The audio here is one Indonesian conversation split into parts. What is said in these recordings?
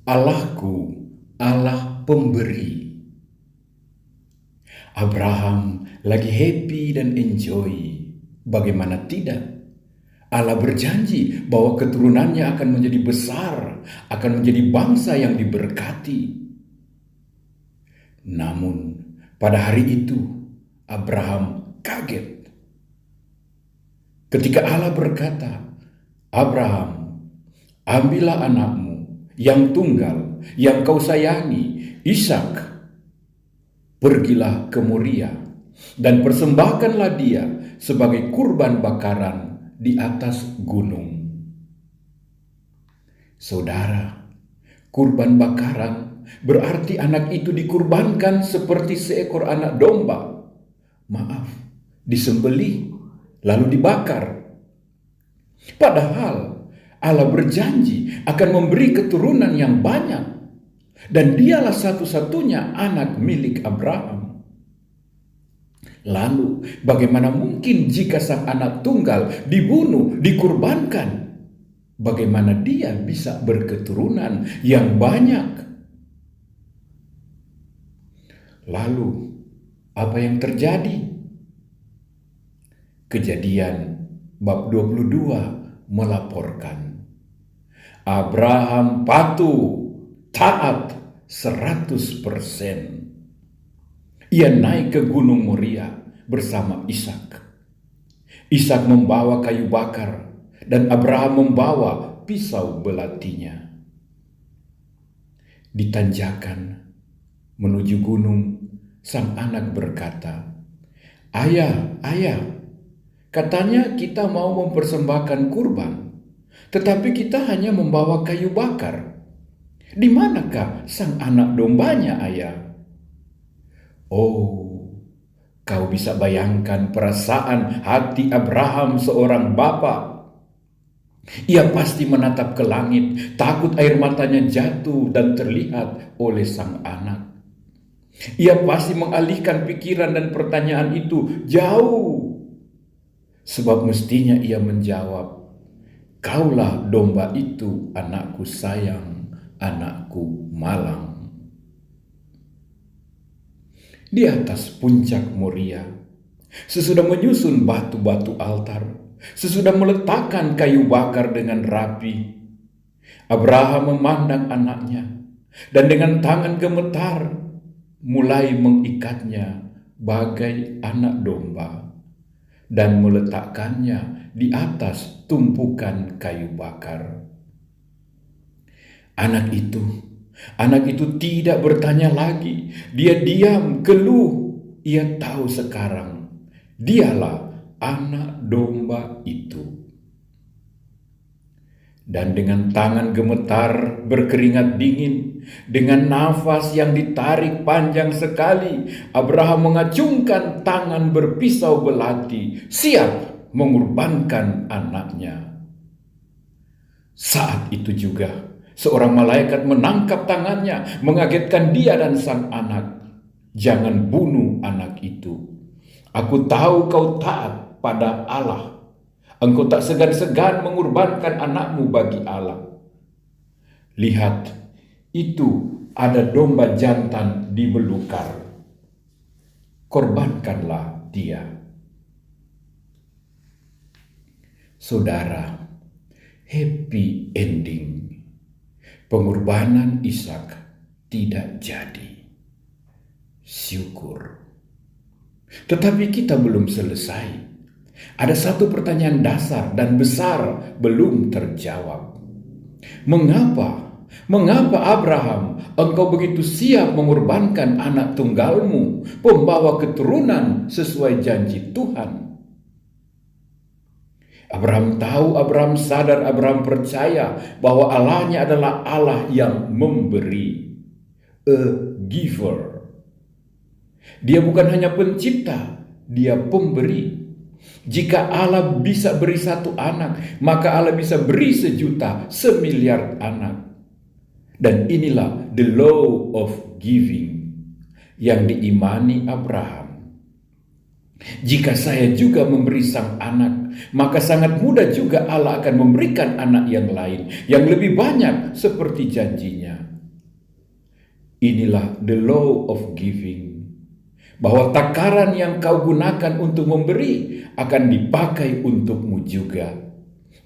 Allahku, Allah pemberi. Abraham lagi happy dan enjoy. Bagaimana tidak? Allah berjanji bahwa keturunannya akan menjadi besar, akan menjadi bangsa yang diberkati. Namun, pada hari itu, Abraham kaget. Ketika Allah berkata, "Abraham, ambillah anakmu yang tunggal, yang kau sayangi, Ishak, pergilah ke Moria, dan persembahkanlah dia sebagai kurban bakaran di atas gunung." Saudara, kurban bakaran berarti anak itu dikurbankan seperti seekor anak domba. Maaf, disembelih lalu dibakar. Padahal Allah berjanji akan memberi keturunan yang banyak, dan dialah satu-satunya anak milik Abraham. Lalu bagaimana mungkin jika sang anak tunggal dibunuh, dikurbankan? Bagaimana dia bisa berketurunan yang banyak? Lalu apa yang terjadi? Kejadian bab 22 melaporkan Abraham patuh, taat 100%. Ia naik ke Gunung Moria bersama Ishak. Ishak membawa kayu bakar dan Abraham membawa pisau belatinya. Di tanjakan menuju gunung, sang anak berkata, "Ayah, ayah, katanya kita mau mempersembahkan kurban, tetapi kita hanya membawa kayu bakar. Di manakah sang anak dombanya, ayah?" Oh, kau bisa bayangkan perasaan hati Abraham seorang bapa. Ia pasti menatap ke langit, takut air matanya jatuh dan terlihat oleh sang anak. Ia pasti mengalihkan pikiran dan pertanyaan itu jauh. Sebab mestinya ia menjawab, "Kaulah domba itu, anakku sayang, anakku malang." Di atas puncak Moria, sesudah menyusun batu-batu altar, sesudah meletakkan kayu bakar dengan rapi, Abraham memandang anaknya dan dengan tangan gemetar mulai mengikatnya bagai anak domba dan meletakkannya di atas tumpukan kayu bakar. Anak itu tidak bertanya lagi. Dia diam, keluh. Ia tahu sekarang dialah anak domba itu. Dan dengan tangan gemetar berkeringat dingin, dengan nafas yang ditarik panjang sekali, Abraham mengacungkan tangan berpisau belati, siap mengorbankan anaknya. Saat itu juga seorang malaikat menangkap tangannya, mengagetkan dia dan sang anak. "Jangan bunuh anak itu. Aku tahu kau taat pada Allah. Engkau tak segan-segan mengorbankan anakmu bagi Allah. Lihat, itu ada domba jantan di belukar. Korbankanlah dia." Saudara, happy ending. Pengorbanan Ishak tidak jadi. Syukur. Tetapi kita belum selesai. Ada satu pertanyaan dasar dan besar belum terjawab. Mengapa Abraham, engkau begitu siap mengorbankan anak tunggalmu, pembawa keturunan sesuai janji Tuhan? Abraham tahu, Abraham sadar, Abraham percaya bahwa Allahnya adalah Allah yang memberi. A giver. Dia bukan hanya pencipta, dia pemberi. Jika Allah bisa beri satu anak, maka Allah bisa beri 1.000.000, 1.000.000.000 anak. Dan inilah the law of giving yang diimani Abraham. Jika saya juga memberi sang anak, maka sangat mudah juga Allah akan memberikan anak yang lain, yang lebih banyak seperti janjinya. Inilah the law of giving, bahwa takaran yang kau gunakan untuk memberi akan dipakai untukmu juga.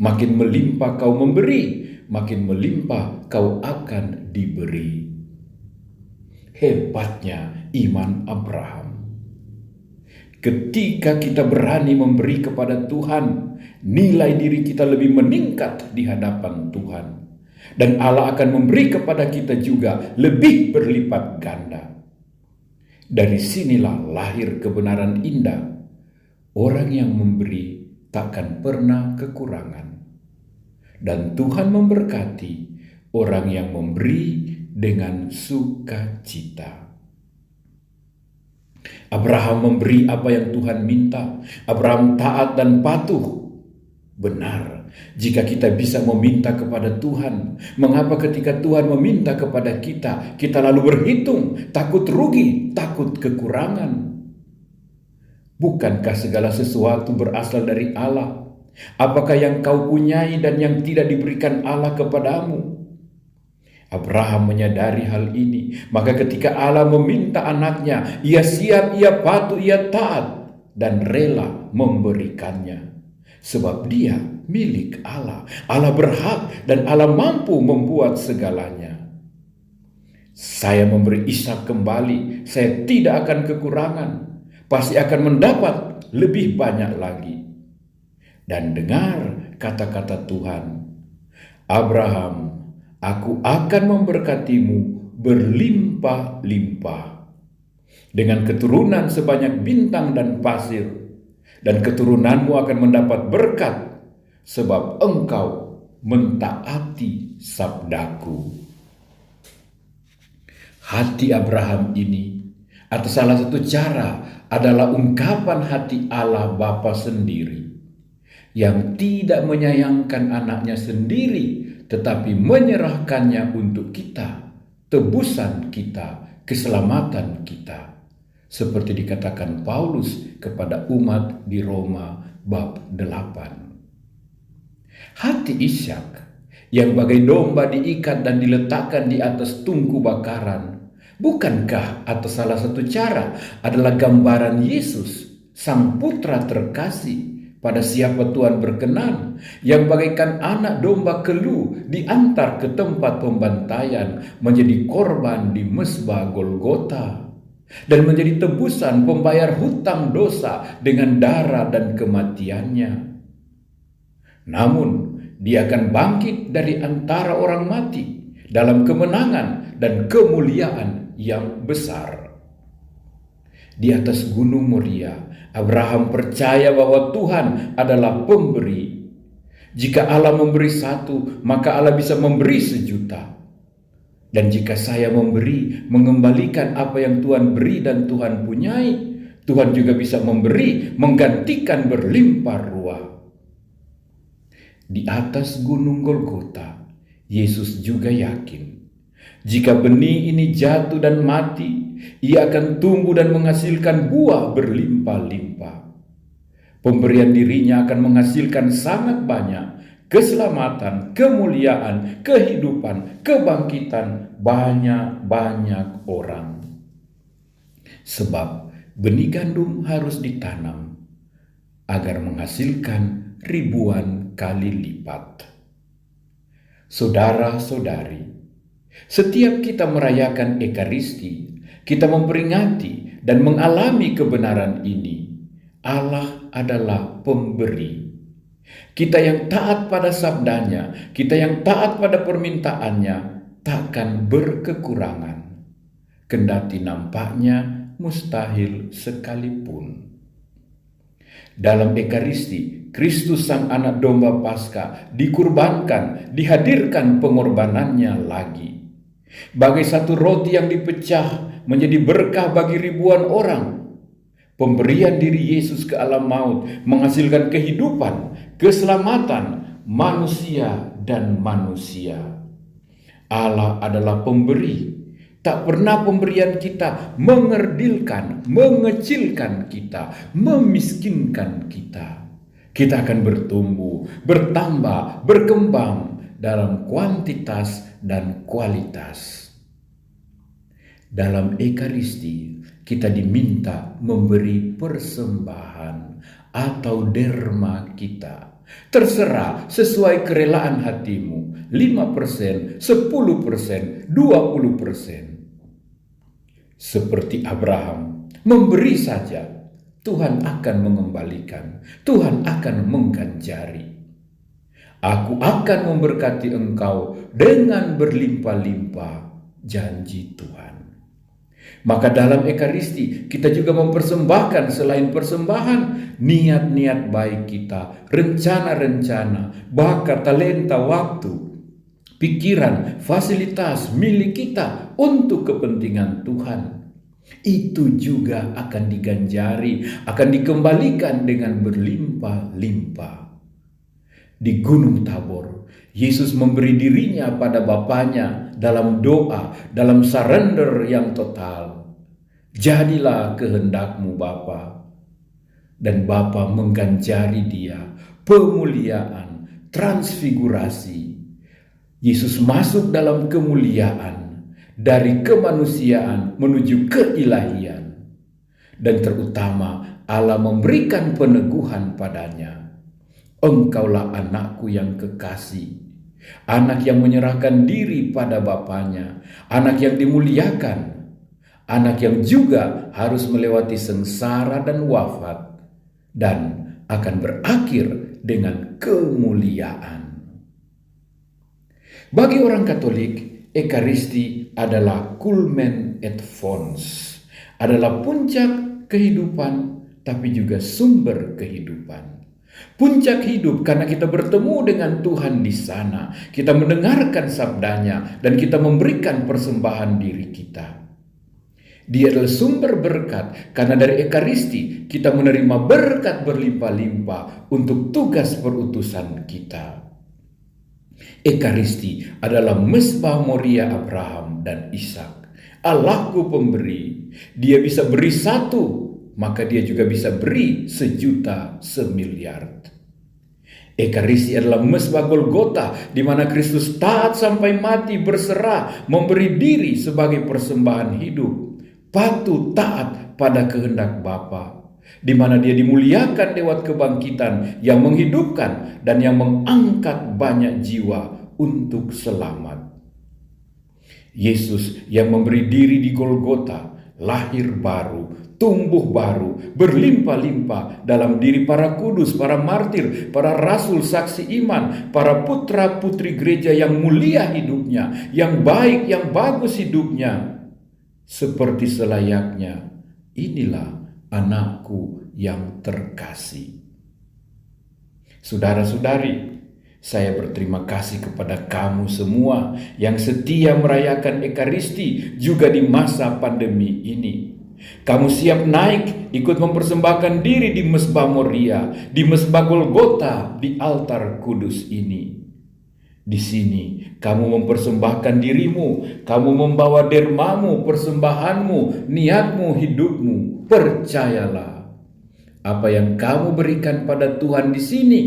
Makin melimpah kau memberi, makin melimpah kau akan diberi. Hebatnya iman Abraham. Ketika kita berani memberi kepada Tuhan, nilai diri kita lebih meningkat di hadapan Tuhan. Dan Allah akan memberi kepada kita juga lebih berlipat ganda. Dari sinilah lahir kebenaran indah. Orang yang memberi takkan pernah kekurangan. Dan Tuhan memberkati orang yang memberi dengan sukacita. Abraham memberi apa yang Tuhan minta. Abraham taat dan patuh. Benar, jika kita bisa meminta kepada Tuhan, mengapa ketika Tuhan meminta kepada kita, kita lalu berhitung, takut rugi, takut kekurangan? Bukankah segala sesuatu berasal dari Allah? Apakah yang kau punyai dan yang tidak diberikan Allah kepadamu? Abraham menyadari hal ini, maka ketika Allah meminta anaknya, ia siap, ia patuh, ia taat, dan rela memberikannya. Sebab dia milik Allah. Allah berhak dan Allah mampu membuat segalanya. Saya memberi Ishak kembali, saya tidak akan kekurangan. Pasti akan mendapat lebih banyak lagi. Dan dengar kata-kata Tuhan, Abraham, aku akan memberkatimu berlimpah-limpah, dengan keturunan sebanyak bintang dan pasir. Dan keturunanmu akan mendapat berkat, sebab engkau mentaati sabdaku. Hati Abraham ini, atau salah satu cara, adalah ungkapan hati Allah Bapa sendiri, yang tidak menyayangkan anaknya sendiri, tetapi menyerahkannya untuk kita, tebusan kita, keselamatan kita. Seperti dikatakan Paulus kepada umat di Roma bab 8. Hati Ishak yang bagai domba diikat dan diletakkan di atas tungku bakaran, bukankah atau salah satu cara adalah gambaran Yesus, Sang Putra terkasih, pada siapa Tuhan berkenan, yang bagaikan anak domba kelu diantar ke tempat pembantaian menjadi korban di mezbah Golgota, dan menjadi tebusan pembayar hutang dosa dengan darah dan kematiannya. Namun dia akan bangkit dari antara orang mati dalam kemenangan dan kemuliaan yang besar. Di atas gunung Moria, Abraham percaya bahwa Tuhan adalah pemberi. Jika Allah memberi 1, maka Allah bisa memberi 1.000.000. Dan jika saya memberi, mengembalikan apa yang Tuhan beri dan Tuhan punyai, Tuhan juga bisa memberi, menggantikan berlimpah ruah. Di atas gunung Golgota, Yesus juga yakin, jika benih ini jatuh dan mati, ia akan tumbuh dan menghasilkan buah berlimpah-limpah. Pemberian dirinya akan menghasilkan sangat banyak, keselamatan, kemuliaan, kehidupan, kebangkitan banyak-banyak orang. Sebab benih gandum harus ditanam agar menghasilkan ribuan kali lipat. Saudara-saudari, setiap kita merayakan Ekaristi, kita memperingati dan mengalami kebenaran ini. Allah adalah pemberi. Kita yang taat pada sabdanya, kita yang taat pada permintaannya, takkan berkekurangan, kendati nampaknya mustahil sekalipun. Dalam Ekaristi, Kristus Sang Anak Domba Paskah dikurbankan, dihadirkan pengorbanannya lagi. Bagai satu roti yang dipecah menjadi berkah bagi ribuan orang, pemberian diri Yesus ke alam maut menghasilkan kehidupan, keselamatan manusia dan manusia. Allah adalah pemberi. Tak pernah pemberian kita mengerdilkan, mengecilkan kita, memiskinkan kita. Kita akan bertumbuh, bertambah, berkembang dalam kuantitas dan kualitas. Dalam Ekaristi kita diminta memberi persembahan atau derma kita. Terserah sesuai kerelaan hatimu, 5%, 10%, 20%. Seperti Abraham, memberi saja, Tuhan akan mengembalikan, Tuhan akan mengganjari. Aku akan memberkati engkau dengan berlimpah-limpah, janji Tuhan. Maka dalam Ekaristi kita juga mempersembahkan selain persembahan, niat-niat baik kita, rencana-rencana, bakat, talenta, waktu, pikiran, fasilitas milik kita untuk kepentingan Tuhan. Itu juga akan diganjari, akan dikembalikan dengan berlimpah-limpah. Di Gunung Tabor, Yesus memberi dirinya pada Bapanya dalam doa, dalam surrender yang total. Jadilah kehendakmu Bapa. Dan Bapa mengganjari dia pemuliaan, transfigurasi. Yesus masuk dalam kemuliaan, dari kemanusiaan menuju keilahian. Dan terutama Allah memberikan peneguhan padanya. Engkaulah anakku yang kekasih, anak yang menyerahkan diri pada Bapanya, anak yang dimuliakan, anak yang juga harus melewati sengsara dan wafat, dan akan berakhir dengan kemuliaan. Bagi orang Katolik, Ekaristi adalah culmen et fons, adalah puncak kehidupan, tapi juga sumber kehidupan. Puncak hidup karena kita bertemu dengan Tuhan di sana, kita mendengarkan sabdanya, dan kita memberikan persembahan diri kita. Dia adalah sumber berkat karena dari Ekaristi kita menerima berkat berlimpah-limpah untuk tugas perutusan kita. Ekaristi adalah mesbah Moria Abraham dan Ishak. Allahku pemberi, dia bisa beri satu, maka dia juga bisa beri 1.000.000, 1.000.000. Ekaristi adalah mesbah Golgota, di mana Kristus taat sampai mati, berserah, memberi diri sebagai persembahan hidup, patuh taat pada kehendak Bapa, di mana dia dimuliakan lewat kebangkitan yang menghidupkan dan yang mengangkat banyak jiwa untuk selamat. Yesus yang memberi diri di Golgota, lahir baru, tumbuh baru, berlimpah-limpah dalam diri para kudus, para martir, para rasul, saksi iman, para putra putri gereja yang mulia hidupnya, yang baik, yang bagus hidupnya. Seperti selayaknya, inilah anakku yang terkasih. Saudara-saudari, saya berterima kasih kepada kamu semua yang setia merayakan Ekaristi juga di masa pandemi ini. Kamu siap naik, ikut mempersembahkan diri di mesbah Moria, di mesbah Golgota, di altar kudus ini. Di sini kamu mempersembahkan dirimu, kamu membawa dermamu, persembahanmu, niatmu, hidupmu. Percayalah, apa yang kamu berikan pada Tuhan di sini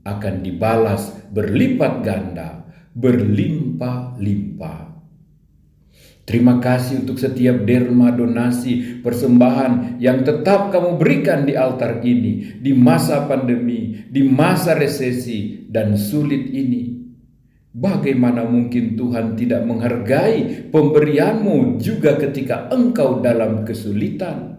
akan dibalas berlipat ganda, berlimpah-limpah. Terima kasih untuk setiap derma, donasi, persembahan yang tetap kamu berikan di altar ini, di masa pandemi, di masa resesi dan sulit ini. Bagaimana mungkin Tuhan tidak menghargai pemberianmu juga ketika engkau dalam kesulitan?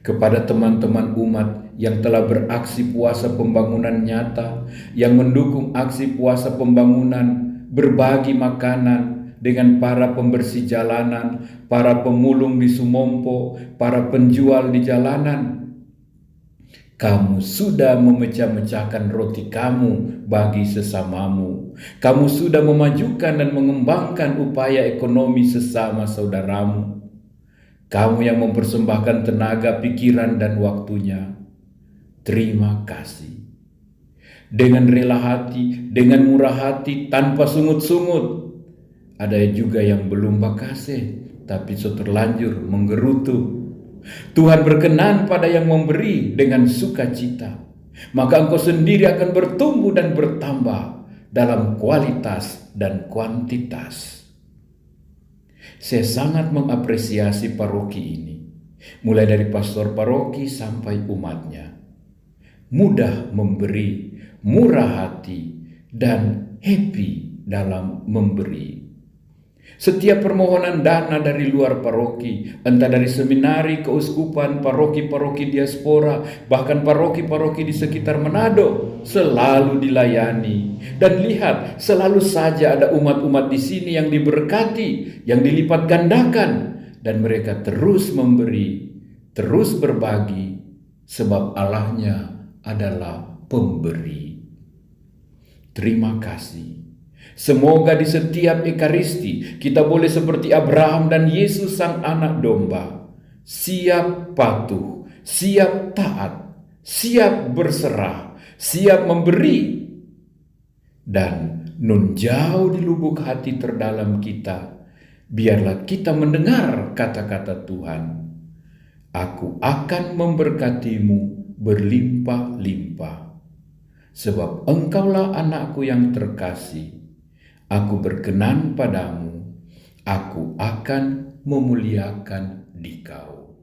Kepada teman-teman umat yang telah beraksi puasa pembangunan nyata, yang mendukung aksi puasa pembangunan, berbagi makanan dengan para pembersih jalanan, para pemulung di Sumompo, para penjual di jalanan. Kamu sudah memecah-mecahkan roti kamu bagi sesamamu. Kamu sudah memajukan dan mengembangkan upaya ekonomi sesama saudaramu. Kamu yang mempersembahkan tenaga, pikiran, dan waktunya. Terima kasih. Dengan rela hati, dengan murah hati, tanpa sungut-sungut. Ada juga yang belum bakase, tapi terlanjur menggerutu. Tuhan berkenan pada yang memberi dengan sukacita. Maka engkau sendiri akan bertumbuh dan bertambah dalam kualitas dan kuantitas. Saya sangat mengapresiasi paroki ini, mulai dari pastor paroki sampai umatnya. Mudah memberi, murah hati, dan happy dalam memberi. Setiap permohonan dana dari luar paroki, entah dari seminari, keuskupan, paroki-paroki diaspora, bahkan paroki-paroki di sekitar Manado, selalu dilayani. Dan lihat, selalu saja ada umat-umat di sini yang diberkati, yang dilipat gandakan, dan mereka terus memberi, terus berbagi, sebab Allahnya adalah pemberi. Terima kasih. Semoga di setiap Ekaristi kita boleh seperti Abraham dan Yesus sang anak domba, siap patuh, siap taat, siap berserah, siap memberi. Dan nun jauh di lubuk hati terdalam kita, biarlah kita mendengar kata-kata Tuhan. Aku akan memberkatimu berlimpah-limpah, sebab engkaulah anakku yang terkasih. Aku berkenan padamu, aku akan memuliakan dikau.